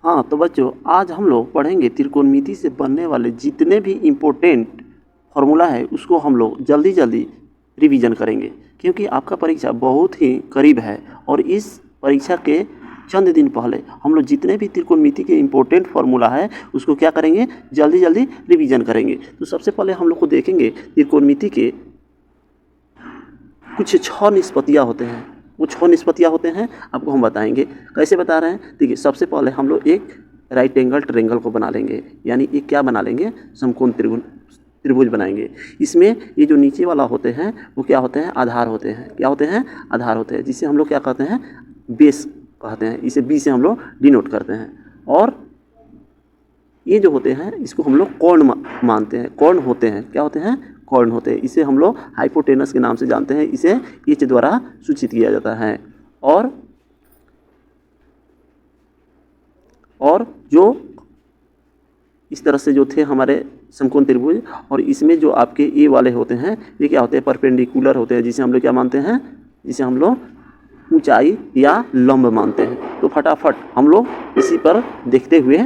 हाँ तो बच्चों, आज हम लोग पढ़ेंगे त्रिकोणमिति से बनने वाले जितने भी इम्पोर्टेंट फार्मूला है उसको हम लोग जल्दी जल्दी रिवीजन करेंगे, क्योंकि आपका परीक्षा बहुत ही करीब है। और इस परीक्षा के चंद दिन पहले हम लोग जितने भी त्रिकोणमिति के इम्पोर्टेंट फार्मूला है उसको क्या करेंगे, जल्दी जल्दी रिवीजन करेंगे। तो सबसे पहले हम लोग को देखेंगे त्रिकोणमिति के कुछ 6 निष्पत्तियाँ होते हैं। वो 6 निष्पत्तियाँ होते हैं, आपको हम बताएंगे कैसे बता रहे हैं। देखिए, सबसे पहले हम लोग एक राइट एंगल ट्रायंगल को बना लेंगे, यानी एक क्या बना लेंगे, समकोण त्रिभुज बनाएंगे। इसमें ये जो नीचे वाला होते हैं वो क्या होते हैं, आधार होते हैं। क्या होते हैं, आधार होते हैं, जिसे हम लोग क्या कहते हैं, बेस कहते हैं। इसे बी से हम लोग डिनोट करते हैं। और ये जो होते हैं इसको हम लोग कोण मानते हैं, कोण होते हैं। क्या होते हैं, कोण होते हैं। इसे हम लोग हाइपोटेनस के नाम से जानते हैं, इसे एच द्वारा सूचित किया जाता है। और जो इस तरह से जो थे हमारे समकोण त्रिभुज, और इसमें जो आपके ए वाले होते हैं ये क्या होते हैं, परपेंडिकुलर होते हैं, जिसे हम लोग क्या मानते हैं, जिसे हम लोग ऊंचाई या लंब मानते हैं। तो फटाफट हम लोग इसी पर देखते हुए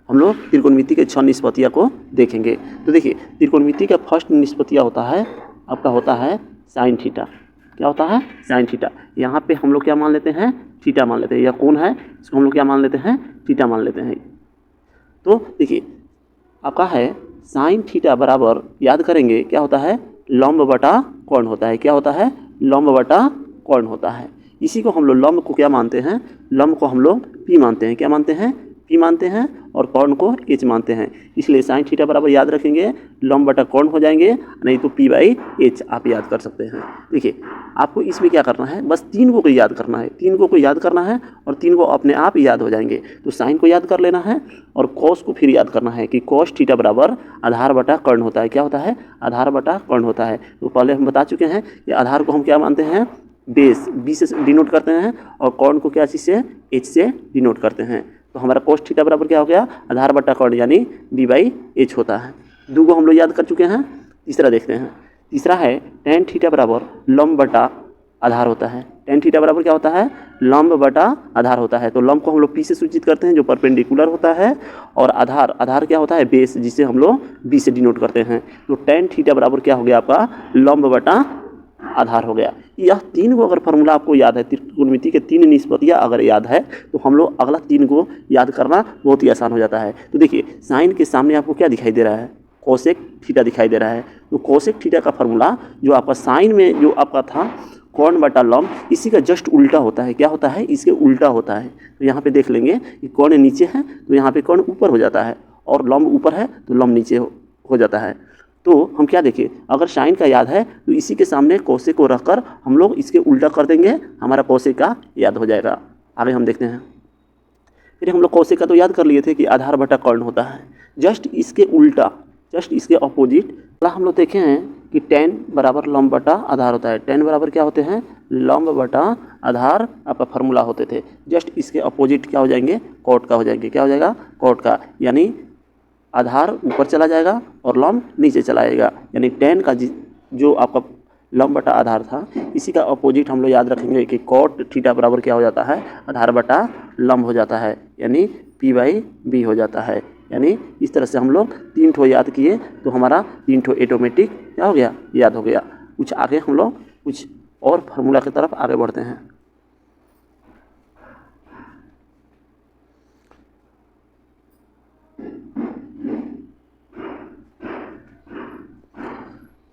हम लोग त्रिकोणमिति के 6 निष्पत्तियाँ को देखेंगे। तो देखिए, त्रिकोणमिति का फर्स्ट निष्पत्तियाँ होता है आपका, होता है साइन थीटा। क्या होता है, साइन थीटा। यहाँ पे हम लोग क्या मान लेते हैं, थीटा मान लेते हैं। यह कोण है, इसको हम लोग क्या मान लेते हैं, थीटा मान लेते हैं। तो देखिए आपका है साइन थीटा बराबर, याद करेंगे क्या होता है, लंब बटा कोण होता है। क्या होता है, लंब बटा कोण होता है। इसी को हम लोग लंब को क्या मानते हैं, लंब को हम लोग पी मानते हैं। क्या मानते हैं, पी मानते हैं। और कोण को एच मानते हैं। इसलिए साइन थीटा बराबर याद रखेंगे लंब बटा कोण हो जाएंगे, नहीं तो पी बाई एच आप याद कर सकते हैं। देखिए आपको इसमें क्या करना है, बस 3 को याद करना है, 3 को याद करना है और 3 को अपने आप याद हो जाएंगे। तो साइन को याद कर लेना है और कॉस को फिर याद करना है कि कॉस थीटा बराबर आधार बटा कर्ण होता है। क्या होता है, आधार बटा कर्ण होता है। तो पहले हम बता चुके हैं कि आधार को हम क्या मानते हैं, बेस, बी से डिनोट करते हैं, और कर्ण को क्या चीज़ से, एच से डिनोट करते हैं। तो हमारा कोस थीटा बराबर क्या हो गया, आधार बटा कर्ण, यानी बी बाई एच होता है। 2 को हम लोग याद कर चुके हैं। तीसरा देखते हैं। तीसरा है टेन थीटा बराबर लंब बटा आधार होता है। टेन थीटा बराबर क्या होता है, लंब बटा आधार होता है। तो लंब को हम लोग पी से सूचित करते हैं जो परपेंडिकुलर होता है, और आधार क्या होता है, बेस, जिसे हम लोग बी से डिनोट करते हैं। तो टेन थीटा बराबर क्या हो गया आपका, लंब बटा आधार हो गया। यह 3 को अगर फार्मूला आपको याद है, त्रिकोणमिति के 3 निष्पत्तियाँ अगर याद है, तो हम लोग अगला 3 को याद करना बहुत ही आसान हो जाता है। तो देखिए साइन के सामने आपको क्या दिखाई दे रहा है, कोसेक थीटा दिखाई दे रहा है। तो कोसेक थीटा का फार्मूला जो आपका साइन में जो आपका था कोण बटा लंब, इसी का जस्ट उल्टा होता है। क्या होता है, इसके उल्टा होता है। तो यहाँ पे देख लेंगे कि कोण नीचे है तो यहाँ पे कोण ऊपर हो जाता है, और लंब ऊपर है तो लंब नीचे हो जाता है। तो हम क्या देखें, अगर साइन का याद है तो इसी के सामने कोसेक को रखकर हम लोग इसके उल्टा कर देंगे, हमारा कोसेक का याद हो जाएगा। आगे हम देखते हैं। फिर हम लोग कोसेक का तो याद कर लिए थे कि आधार बटा कर्ण होता है। जस्ट इसके उल्टा, जस्ट इसके अपोजिट हम लोग देखे हैं कि टेन बराबर लंब बटा आधार होता है। टेन बराबर क्या होते हैं, लंब बटा आधार आपका फार्मूला होते थे। जस्ट इसके अपोजिट क्या हो जाएंगे, कोट का हो जाएंगे। क्या हो जाएगा, कोट का, यानी आधार ऊपर चला जाएगा और लंब नीचे चला जाएगा। यानी टेन का जो आपका लंब बटा आधार था, इसी का अपोजिट हम लोग याद रखेंगे कि कोट थीटा बराबर क्या हो जाता है, आधार बटा लंब हो जाता है, यानी पी बाई बी हो जाता है। यानी इस तरह से हम लोग 3 ठो याद किए तो हमारा 3 ठो ऑटोमेटिक क्या हो गया, याद हो गया। कुछ आगे हम लोग कुछ और फार्मूला की तरफ आगे बढ़ते हैं।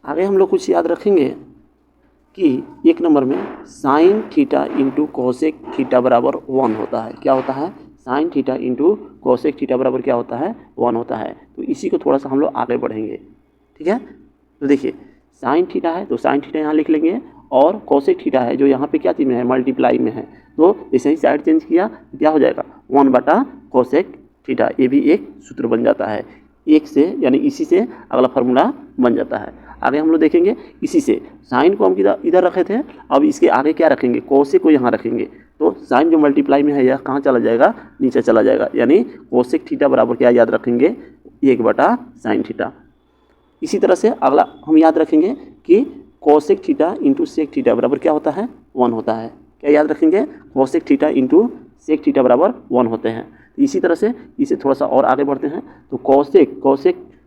आगे हम लोग कुछ याद रखेंगे कि 1 नंबर में sine theta into cosec theta बराबर 1 होता है। क्या होता है, sine theta into cosec theta बराबर क्या होता है, 1 होता है। तो इसी को थोड़ा सा हम लोग आगे बढ़ेंगे, ठीक है। तो देखिए साइन थीटा है तो साइन थीटा यहाँ लिख लेंगे, और कोसेक थीटा है जो यहाँ पे क्या चीज़ में है, मल्टीप्लाई में है। तो जैसे ही साइड चेंज किया क्या हो जाएगा, 1 बटा कोसेक थीटा। ये भी एक सूत्र बन जाता है, एक से, यानी इसी से अगला फार्मूला बन जाता है। आगे हम लोग देखेंगे इसी से, साइन को हम इधर रखे थे, अब इसके आगे क्या रखेंगे, कोसेक को यहाँ रखेंगे। तो साइन जो मल्टीप्लाई में है यह कहाँ चला जाएगा, नीचे चला जाएगा। यानी कोसेक थीटा बराबर क्या याद रखेंगे, 1 बटा साइन थीटा। इसी तरह से अगला हम याद रखेंगे कि cosec theta into sec theta बराबर क्या होता है, 1 होता है। क्या याद रखेंगे, cosec theta into sec theta बराबर 1 होते हैं। तो इसी तरह से इसे थोड़ा सा और आगे बढ़ते हैं तो कॉसेक को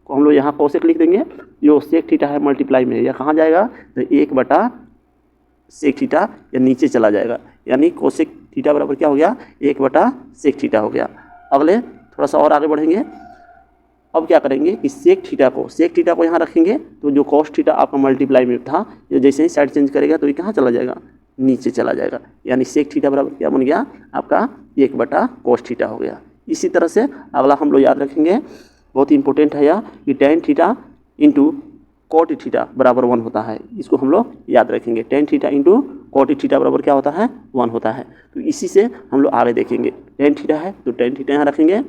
हम लोग यहाँ कॉसेक लिख देंगे, जो सेक थीटा है मल्टीप्लाई में या कहाँ जाएगा तो 1/सेक थीटा या नीचे चला जाएगा, यानी कोसेक थीटा बराबर क्या हो गया 1/सेक थीटा हो गया। अगले थोड़ा सा और आगे बढ़ेंगे, अब क्या करेंगे कि सेक थीटा को यहाँ रखेंगे तो जो कॉस थीटा आपका मल्टीप्लाई में था ये जैसे ही साइड चेंज करेगा तो ये कहाँ चला जाएगा, नीचे चला जाएगा, यानी सेक थीटा बराबर क्या बन गया आपका 1/कॉस थीटा हो गया। इसी तरह से अगला हम लोग याद रखेंगे, बहुत ही इंपॉर्टेंट है यह कि tan theta into cot theta बराबर 1 होता है, इसको हम लोग याद रखेंगे। Tan theta into cot theta बराबर क्या होता है 1 होता है। तो इसी से हम लोग आगे देखेंगे, टेन थीटा है तो टेन थीटा यहाँ रखेंगे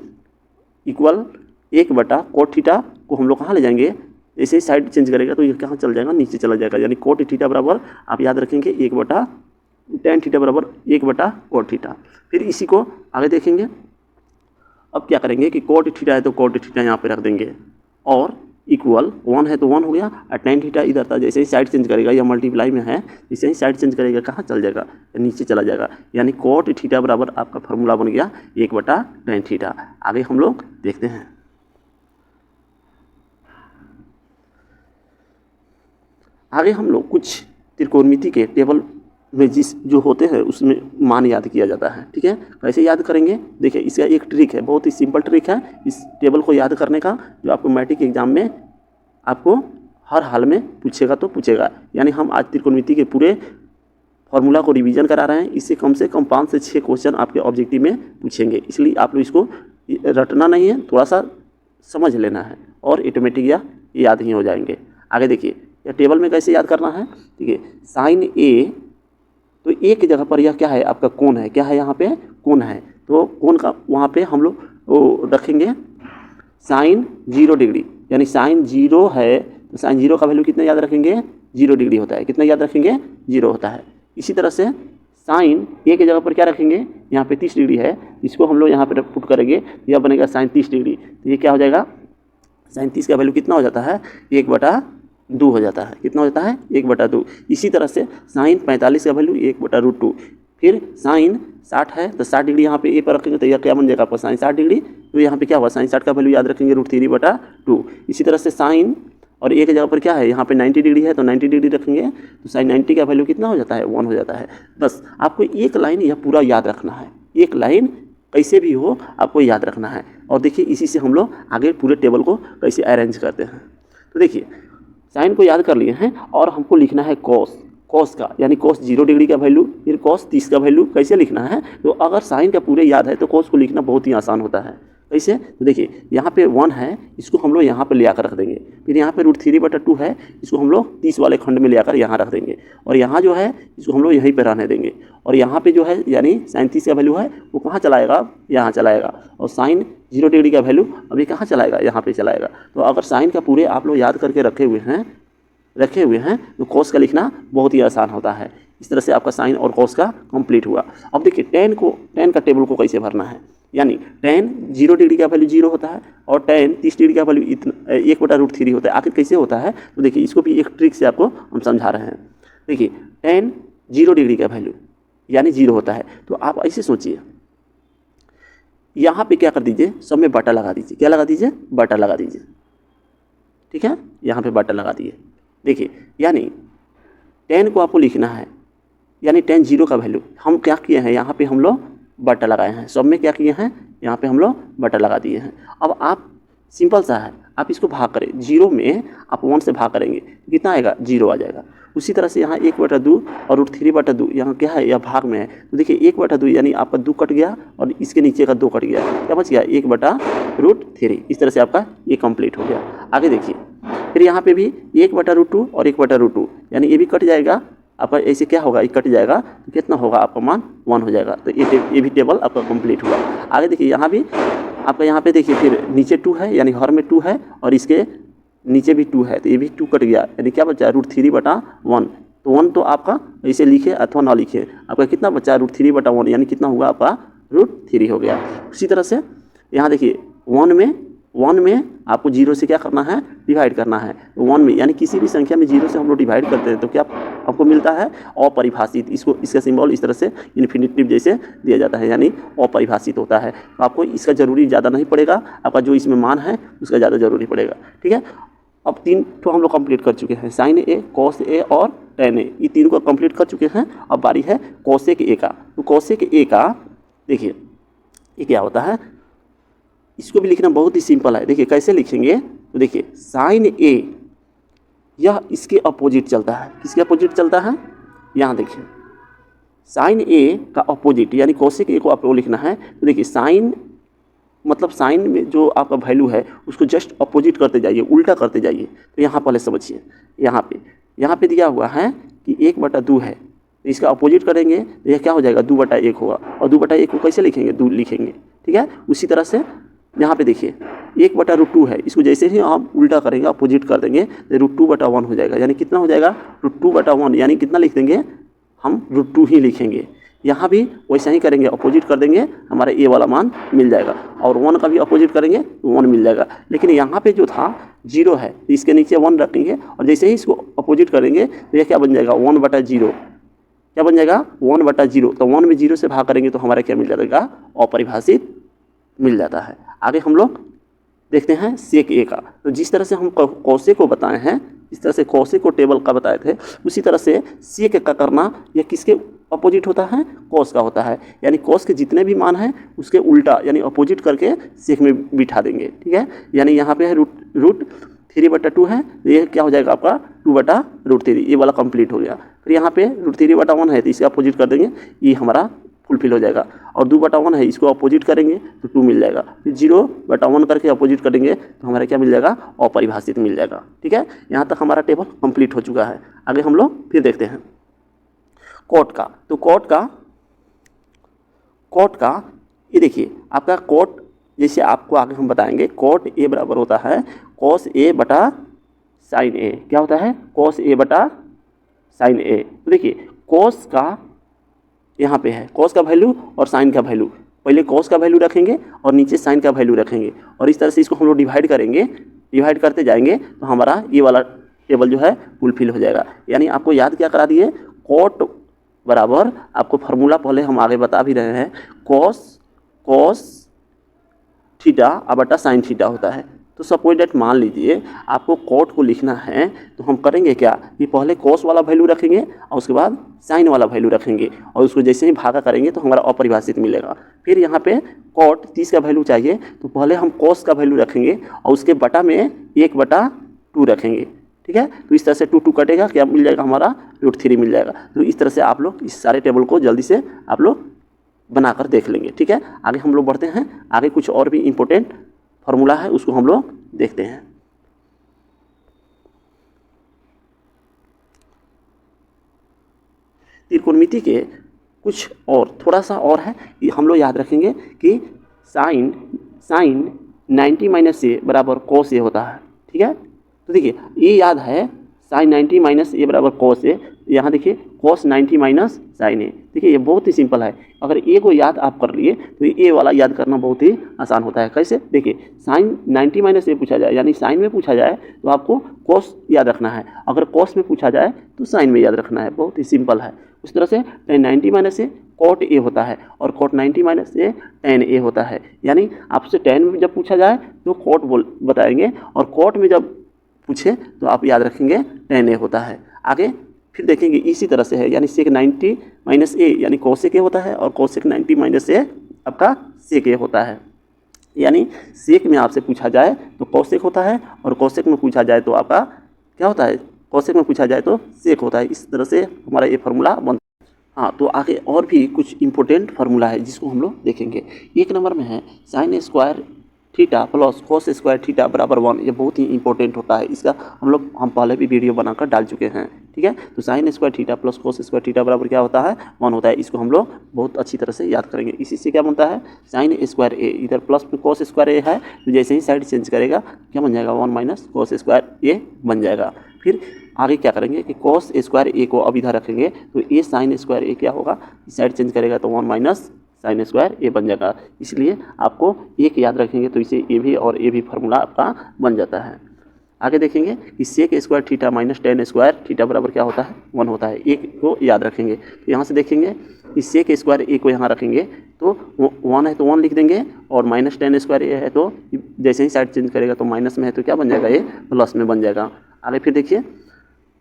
इक्वल 1/कॉट थीटा को हम लोग कहाँ ले जाएंगे, जैसे ही साइड चेंज करेगा तो ये कहाँ चल जाएगा, नीचे चला जाएगा, यानी कॉट थीटा बराबर आप याद रखेंगे टेन थीटा बराबर 1/कॉट थीटा। फिर इसी को आगे देखेंगे, अब क्या करेंगे कि कॉट थीटा है तो कॉट थीटा यहाँ पे रख देंगे और इक्वल 1 है तो 1 हो गया, और टेन थीटा इधर था, जैसे ही साइड चेंज करेगा या मल्टीप्लाई में है जैसे ही साइड चेंज करेगा कहाँ चल जाएगा, नीचे चला जाएगा, यानी कॉट थीटा बराबर आपका फार्मूला बन गया 1/टेन थीटा। आगे हम लोग देखते हैं, आगे हम लोग कुछ त्रिकोणमिति के टेबल में जो होते हैं उसमें मान याद किया जाता है। ठीक है, कैसे याद करेंगे, देखिए इसका एक ट्रिक है, बहुत ही सिंपल ट्रिक है इस टेबल को याद करने का, जो आपको मैट्रिक एग्जाम में आपको हर हाल में पूछेगा तो पूछेगा। यानी हम आज त्रिकोणमिति के पूरे फॉर्मूला को रिवीजन करा रहे हैं, इससे कम 5 से 6 क्वेश्चन आपके ऑब्जेक्टिव में पूछेंगे, इसलिए आप लोग इसको रटना नहीं है, थोड़ा सा समझ लेना है और ऑटोमेटिक या याद ही हो जाएंगे। आगे देखिए यह टेबल में कैसे याद करना है, ठीक है, साइन ए तो एक जगह पर यह क्या है आपका कोण है, क्या है यहाँ पे कोण है, तो कोण का वहाँ पे हम लोग रखेंगे साइन 0 डिग्री, यानी साइन 0 है तो साइन 0 का वैल्यू कितना याद रखेंगे 0 डिग्री होता है, कितना याद रखेंगे 0 होता है। इसी तरह से साइन ए की जगह पर क्या रखेंगे, यहाँ पे 30 डिग्री है, इसको हम लोग यहाँ पे पुट करेंगे, यह बनेगा साइन 30 डिग्री, तो ये क्या हो जाएगा साइन 30 का वैल्यू कितना हो जाता है 1/2 हो जाता है, कितना हो जाता है 1/2। इसी तरह से साइन 45 का वैल्यू 1/√2। फिर साइन 60 है तो 60 डिग्री यहाँ पे ए पर रखेंगे तो यह क्या बन जाएगा आपका साइन 60 डिग्री, तो यहाँ पे क्या हुआ साइन 60 का वैल्यू याद रखेंगे √3/2। इसी तरह से साइन और ए की जगह पर क्या है यहाँ पे 90 डिग्री है तो 90 डिग्री रखेंगे तो साइन 90 का वैल्यू कितना हो जाता है 1 हो जाता है। बस आपको एक लाइन यह पूरा याद रखना है, एक लाइन कैसे भी हो आपको याद रखना है। और देखिए इसी से हम लोग आगे पूरे टेबल को कैसे अरेंज करते हैं। तो देखिए साइन को याद कर लिए हैं और हमको लिखना है कॉस का, यानी कॉस 0 डिग्री का वैल्यू, फिर कॉस 30 का वैल्यू कैसे लिखना है, तो अगर साइन का पूरे याद है तो कॉस को लिखना बहुत ही आसान होता है। कैसे, तो देखिए यहाँ पे 1 है, इसको हम लोग यहाँ पे ले आकर रख देंगे, फिर यहाँ पे √3/2 है, इसको हम लोग 30 वाले खंड में ले आकर यहाँ रख देंगे, और यहाँ जो है इसको हम लोग यहीं पे रहने देंगे, और यहाँ पे जो है यानी साइन 30 का वैल्यू है वो कहाँ चलाएगा, यहाँ चलाएगा, और साइन 0 डिग्री का वैल्यू अभी कहाँ चलाएगा, यहाँ पे चलाएगा। तो अगर साइन का पूरे आप लोग याद करके रखे हुए हैं तो कॉस का लिखना बहुत ही आसान होता है। इस तरह से आपका साइन और कॉस का कंप्लीट हुआ। अब देखिए टेन का टेबल को कैसे भरना है, यानी टेन 0 डिग्री का वैल्यू 0 होता है और टेन 30 डिग्री का वैल्यू 1/√3 होता है। आखिर कैसे होता है, तो देखिए इसको भी एक ट्रिक से आपको हम समझा रहे हैं। देखिए टेन 0 डिग्री का वैल्यू यानी 0 होता है, तो आप ऐसे सोचिए यहाँ पे क्या कर दीजिए, सब में बटा लगा दीजिए, क्या लगा दीजिए, बटा लगा दीजिए। ठीक है, यहाँ पे बटा लगा दिए। देखिए यानी टेन को आपको लिखना है, यानी टेन 0 का वैल्यू हम क्या किए हैं, यहाँ पे हम लोग बटा लगाए हैं, सब में क्या किए हैं, यहाँ पे हम लोग बटा लगा दिए हैं। अब आप सिंपल सा है, आप इसको भाग करें, 0 में आप 1 से भाग करेंगे कितना आएगा, 0 आ जाएगा। उसी तरह से यहाँ 1/2 और √3/2 यहाँ क्या है, यह भाग में है, तो देखिए 1/2 यानी आपका 2 कट गया और इसके नीचे का 2 कट गया, क्या बच गया 1/√3। इस तरह से आपका ये कंप्लीट हो गया। आगे देखिए फिर यहाँ पे भी 1/√2 और 1/√2 यानी ये भी कट जाएगा आपका, ऐसे क्या होगा, ये कट जाएगा तो कितना होगा आपका मान 1 हो जाएगा। तो ये भी टेबल आपका कंप्लीट हुआ। आगे देखिए यहाँ भी आपका, यहाँ पे देखिए फिर नीचे 2 है यानी हर में 2 है और इसके नीचे भी 2 है, तो ये भी 2 कट गया, यानी क्या बचा √3/1। तो 1 तो आपका ऐसे लिखे अथवा ना लिखे, आपका कितना बचा √3/1 यानी कितना हुआ आपका √3 हो गया। उसी तरह से यहाँ देखिए 1 में आपको 0 से क्या करना है, डिवाइड करना है। तो 1 में यानी किसी भी संख्या में 0 से हम लोग डिवाइड करते हैं तो क्या आपको मिलता है, अपरिभाषित। इसको इसका सिंबल इस तरह से इन्फिनिटिव जैसे दिया जाता है, यानी अपरिभाषित होता है। तो आपको इसका ज़रूरी ज़्यादा नहीं पड़ेगा, आपका जो इसमें मान है उसका ज़्यादा ज़रूरी पड़ेगा। ठीक है, अब 3 तो हम लोग कंप्लीट कर चुके हैं, साइन ए, कॉस ए और टेन ए, ये 3 को कंप्लीट कर चुके हैं। अब बारी है कोसेक ए का। तो कोसेक ए का देखिए ये क्या होता है, इसको भी लिखना बहुत ही सिंपल है। देखिए कैसे लिखेंगे, तो देखिए साइन ए यह इसके अपोजिट चलता है। किसके अपोजिट चलता है, यहाँ देखिए साइन ए का अपोजिट, यानी कोसेक ए को आपको लिखना है। तो देखिए साइन मतलब साइन में जो आपका वैल्यू है उसको जस्ट अपोजिट करते जाइए, उल्टा करते जाइए। तो यहाँ पहले समझिए, यहाँ पे दिया हुआ है कि 1/2 है, तो इसका अपोजिट करेंगे तो यह क्या हो जाएगा, 2/1 होगा। और 2/1 को कैसे लिखेंगे, 2 लिखेंगे। ठीक है, उसी तरह से यहाँ पे देखिए 1/√2 है, इसको जैसे ही हम उल्टा करेंगे, अपोजिट कर देंगे तो √2/1 हो जाएगा। यानी कितना हो जाएगा, √2/1, यानी कितना लिख देंगे हम, √2 ही लिखेंगे। यहाँ भी वैसा ही करेंगे, अपोजिट कर देंगे, हमारा ए वाला मान मिल जाएगा। और 1 का भी अपोजिट करेंगे तो 1 मिल जाएगा। लेकिन यहाँ पे जो था 0 है, तो इसके नीचे 1 रखेंगे और जैसे ही इसको अपोजिट करेंगे तो यह क्या बन जाएगा, 1/0। क्या बन जाएगा, 1/0। तो 1 में 0 से भाग करेंगे तो हमारा क्या मिल जाएगा, अपरिभाषित मिल जाता है। आगे हम लोग देखते हैं सेक ए का। तो जिस तरह से हम कोसेक को बताए हैं, इस तरह से कोसेक को टेबल का बताए थे, उसी तरह से सेक का करना यह किसके अपोजिट होता है, कोस का होता है। यानी कोस के जितने भी मान हैं उसके उल्टा यानी अपोजिट करके सेक में बिठा देंगे। ठीक है, यानी यहाँ पे है √3/2 है, तो ये क्या हो जाएगा आपका 2/√3, ये वाला कंप्लीट हो गया। फिर यहाँ पे √3/1 है, तो इसका अपोजिट कर देंगे, ये हमारा फुलफिल हो जाएगा। और 2/1 है, इसको अपोजिट करेंगे तो 2 मिल जाएगा। फिर 0/1 करके अपोजिट करेंगे तो हमारा क्या मिल जाएगा, अपरिभाषित मिल जाएगा। ठीक है, यहाँ तक हमारा टेबल कंप्लीट हो चुका है। आगे हम लोग फिर देखते हैं कोट का। तो कोट का ये देखिए आपका कोट, जैसे आपको आगे हम बताएंगे, कोट ए बराबर होता है कॉस ए बटा साइन ए। क्या होता है, कॉस ए बटा साइन ए। तो देखिए कॉस का यहाँ पे है, कॉस का वैल्यू और साइन का वैल्यू, पहले कॉस का वैल्यू रखेंगे और नीचे साइन का वैल्यू रखेंगे, और इस तरह से इसको हम लोग डिवाइड करेंगे, डिवाइड करते जाएंगे तो हमारा ये वाला टेबल जो है फुलफिल हो जाएगा। यानी आपको याद क्या करा दिए, कोट बराबर, आपको फार्मूला पहले हम आगे बता भी रहे हैं, कॉस थीटा बटा साइन थीटा होता है। तो सपोज डेट मान लीजिए आपको कोट को लिखना है, तो हम करेंगे क्या कि पहले कॉस वाला वैल्यू रखेंगे और उसके बाद साइन वाला वैल्यू रखेंगे, और उसको जैसे ही भागा करेंगे तो हमारा अपरिभाषित मिलेगा। फिर यहाँ पे कोट 30 का वैल्यू चाहिए, तो पहले हम कॉस का वैल्यू रखेंगे और उसके बटा में 1/2 रखेंगे। ठीक है, तो इस तरह से 2 कटेगा, क्या मिल जाएगा, हमारा √3 मिल जाएगा। तो इस तरह से आप लोग इस सारे टेबल को जल्दी से आप लोग बनाकर देख लेंगे। ठीक है, आगे हम लोग बढ़ते हैं। आगे कुछ और भी इम्पोर्टेंट फार्मूला है, उसको हम लोग देखते हैं। त्रिकोणमिति के कुछ और थोड़ा सा और है, हम लोग याद रखेंगे कि साइन 90 - a बराबर कॉस ए होता है। ठीक है, तो देखिए ये याद है, साइन 90 - a बराबर कॉस ए। यहाँ देखिए कॉस 90 - साइन ए। देखिए ये बहुत ही सिंपल है, अगर ए को याद आप कर लिए तो ए वाला याद करना बहुत ही आसान होता है। कैसे, देखिए साइन 90 - a पूछा जाए, यानी साइन में पूछा जाए तो आपको कॉस याद रखना है, अगर कॉस में पूछा जाए तो साइन में याद रखना है, बहुत ही सिंपल है। उस तरह से tan 90 - a कॉट ए होता है और कॉट 90 - a tan a होता है। यानी आपसे tan में जब पूछा जाए तो कॉट बताएंगे, और कॉट में जब पूछे तो आप याद रखेंगे tan a होता है। आगे फिर देखेंगे इसी तरह से है, यानी सेक 90 - a यानी कोसेक ए होता है, और कोसेक 90 - a आपका सेक ए होता है। यानी सेक में आपसे पूछा जाए तो कोसेक होता है, और कोसेक में पूछा जाए तो आपका क्या होता है, कोसेक में पूछा जाए तो सेक होता है। इस तरह से हमारा ये फार्मूला बनता है। हाँ, तो आगे और भी कुछ इंपॉर्टेंट फार्मूला है जिसको हम लोग देखेंगे। 1 नंबर में है sine square theta plus cos square theta बराबर 1। ये बहुत ही इंपॉर्टेंट होता है, इसका हम पहले भी वीडियो बनाकर डाल चुके हैं। ठीक है, तो sine square theta plus cos square theta बराबर क्या होता है, 1 होता है। इसको हम लोग बहुत अच्छी तरह से याद करेंगे। इसी से क्या बनता है, साइन स्क्वायर ए, इधर प्लस में कॉस स्क्वायर ए है, तो जैसे ही साइड चेंज करेगा क्या बन जाएगा, 1 - कॉस स्क्वायर ए बन जाएगा। फिर आगे क्या करेंगे कि कॉस स्क्वायर ए को अब इधर रखेंगे, तो ए साइन स्क्वायर ए क्या होगा, साइड चेंज करेगा तो 1 - साइन स्क्वायर ए बन जाएगा। इसलिए आपको एक याद रखेंगे तो इसे ए भी और ए भी फार्मूला आपका बन जाता है। आगे देखेंगे कि sec square theta minus tan square theta बराबर क्या होता है, 1 होता है। एक को याद रखेंगे तो यहाँ से देखेंगे कि सेक स्क्वायर ए को यहाँ रखेंगे तो 1 है तो 1 लिख देंगे, और माइनस टेन स्क्वायर ए है तो जैसे ही साइड चेंज करेगा तो माइनस में है तो क्या बन जाएगा, ए प्लस में बन जाएगा। आगे फिर देखिए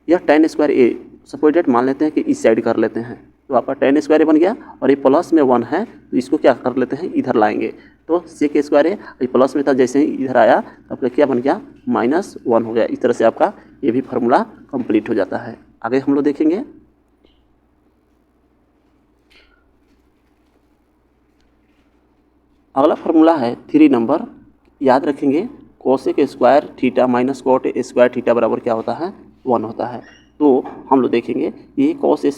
यह टेन स्क्वायर ए सपोर्टेड मान लेते हैं कि इस साइड कर लेते हैं तो आपका टेन स्क्वायर ए बन गया, और ये प्लस में 1 है तो इसको क्या कर लेते हैं, इधर लाएंगे तो सेक स्क्वायर ए ये प्लस में था, जैसे ही इधर आया तो आपका क्या बन गया, -1 हो गया। इस तरह से आपका ये भी फार्मूला कंप्लीट हो जाता है। आगे हम लोग देखेंगे अगला फार्मूला है 3 नंबर। याद रखेंगे cosec square theta minus cot square theta बराबर क्या होता है, 1 होता है। तो हम लोग देखेंगे ये कोसेक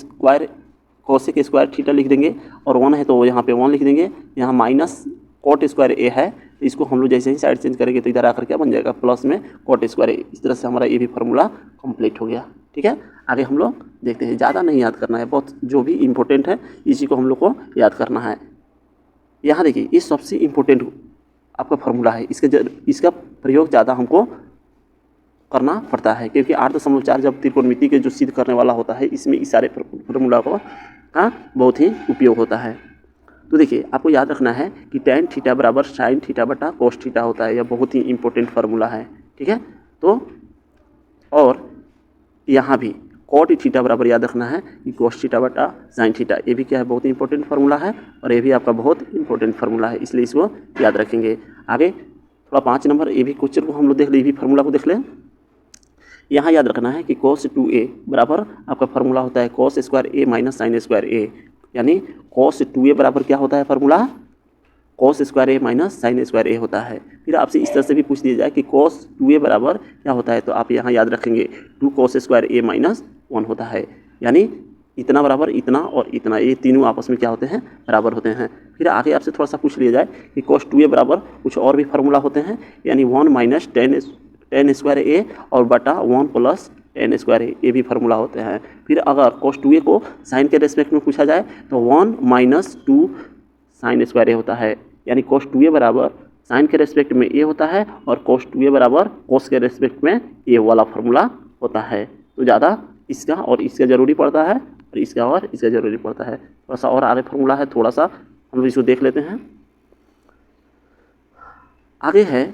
स्क्वायर थीटा लिख देंगे, और 1 है तो यहाँ पे 1 लिख देंगे। यहाँ माइनस कॉट स्क्वायर ए है तो इसको हम लोग जैसे ही साइड चेंज करेंगे तो इधर आकर क्या बन जाएगा, प्लस में कॉट स्क्वायर ए। इस तरह से हमारा ये भी फार्मूला कंप्लीट हो गया। ठीक है, आगे हम लोग देखते हैं। ज़्यादा नहीं याद करना है, बहुत जो भी इम्पोर्टेंट है इसी को हम लोग को याद करना है। यहाँ देखिए ये सबसे इम्पोर्टेंट आपका फार्मूला है, इसका प्रयोग ज़्यादा हमको करना पड़ता है, क्योंकि 8.4 जब त्रिकोणमिति के जो सिद्ध करने वाला होता है इसमें इस सारे फार्मूला का बहुत ही उपयोग होता है। तो देखिए आपको याद रखना है कि टेन थीटा बराबर साइन थीटा बटा कोस थीटा होता है। यह बहुत ही इंपॉर्टेंट फार्मूला है। ठीक है, तो और यहाँ भी कॉट थीटा बराबर याद रखना है कि कोस थीटा बटा साइन थीटा, ये भी क्या है, बहुत ही इंपॉर्टेंट फार्मूला है, और ये भी आपका बहुत इंपॉर्टेंट फार्मूला है, इसलिए इसको याद रखेंगे। आगे थोड़ा 5 नंबर ये भी क्वेश्चन को हम लोग देख लें, ये भी फार्मूला को देख लें। यहाँ याद रखना है कि cos 2a बराबर आपका फार्मूला होता है cos स्क्वायर ए माइनस साइन स्क्वायर ए, यानी cos 2a बराबर क्या होता है फार्मूला, cos स्क्वायर ए माइनस साइन स्क्वायर ए होता है। फिर आपसे इस तरह से भी पूछ दिया जाए कि cos 2a बराबर क्या होता है, तो आप यहाँ याद रखेंगे 2 cos स्क्वायर ए माइनस 1 होता है, यानी इतना बराबर इतना और इतना, ये तीनों आपस में क्या होते हैं, बराबर होते हैं। फिर आगे आपसे थोड़ा सा पूछ लिया जाए कि cos 2a बराबर कुछ और भी फार्मूला होते हैं, यानी 1 माइनस टेन स्क्वायर ए और बटा 1 प्लस टेन स्क्वायर ए, ये भी फार्मूला होते हैं। फिर अगर cos 2a को साइन के रेस्पेक्ट में पूछा जाए तो 1 माइनस 2 साइन स्क्वायर ए होता है, यानी cos 2a बराबर साइन के रेस्पेक्ट में ए होता है, और cos 2a बराबर cos के रेस्पेक्ट में ए वाला फार्मूला होता है। तो ज़्यादा इसका और इसका ज़रूरी पड़ता है, और इसका और इसका ज़रूरी पड़ता है। थोड़ा सा और आगे फार्मूला है, थोड़ा सा हम लोग इसको देख लेते हैं। आगे है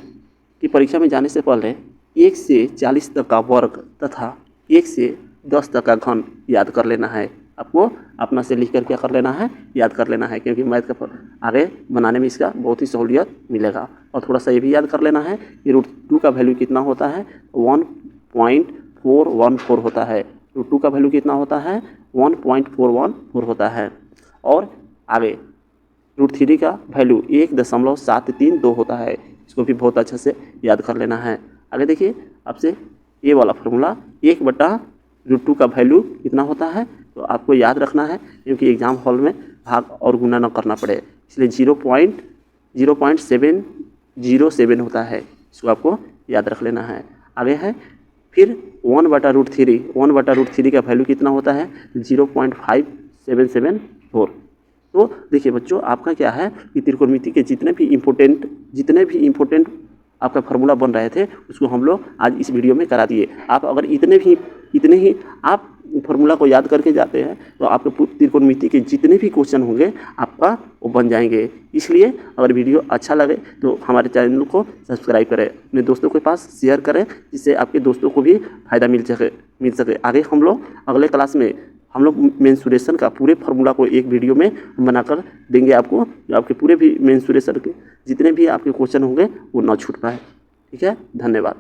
कि परीक्षा में जाने से पहले 1 से 40 तक का वर्ग तथा 1 से 10 तक का घन याद कर लेना है। आपको अपना से लिख कर क्या कर लेना है, याद कर लेना है, क्योंकि मैथ का आगे बनाने में इसका बहुत ही सहूलियत मिलेगा। और थोड़ा सा ये भी याद कर लेना है कि √2 का वैल्यू कितना होता है, 1.414 होता है। √2 का वैल्यू कितना होता है, 1.414 होता है। और आगे √3 का वैल्यू 1.732 होता है। इसको भी बहुत अच्छे से याद कर लेना है। आगे देखिए आपसे ये वाला फार्मूला 1/√2 का वैल्यू कितना होता है, तो आपको याद रखना है, क्योंकि एग्जाम हॉल में भाग और गुना न करना पड़े, इसलिए 0.707 होता है। इसको आपको याद रख लेना है। आगे है फिर 1/√3 का वैल्यू कितना होता है, 0.5774। तो देखिए बच्चों आपका क्या है कि त्रिकोणमिति के जितने भी इम्पोर्टेंट आपका फार्मूला बन रहे थे उसको हम लोग आज इस वीडियो में करा दिए। आप अगर इतने ही आप फार्मूला को याद करके जाते हैं तो आपके त्रिकोणमिति के जितने भी क्वेश्चन होंगे आपका वो बन जाएंगे। इसलिए अगर वीडियो अच्छा लगे तो हमारे चैनल को सब्सक्राइब करें, अपने दोस्तों के पास शेयर करें, जिससे आपके दोस्तों को भी फ़ायदा मिल सके। आगे हम लोग अगले क्लास में हम लोग मेंसुरेशन का पूरे फार्मूला को एक वीडियो में बनाकर देंगे आपको, जो आपके पूरे भी मेंसुरेशन के जितने भी आपके क्वेश्चन होंगे वो ना छूट पाए। ठीक है, धन्यवाद।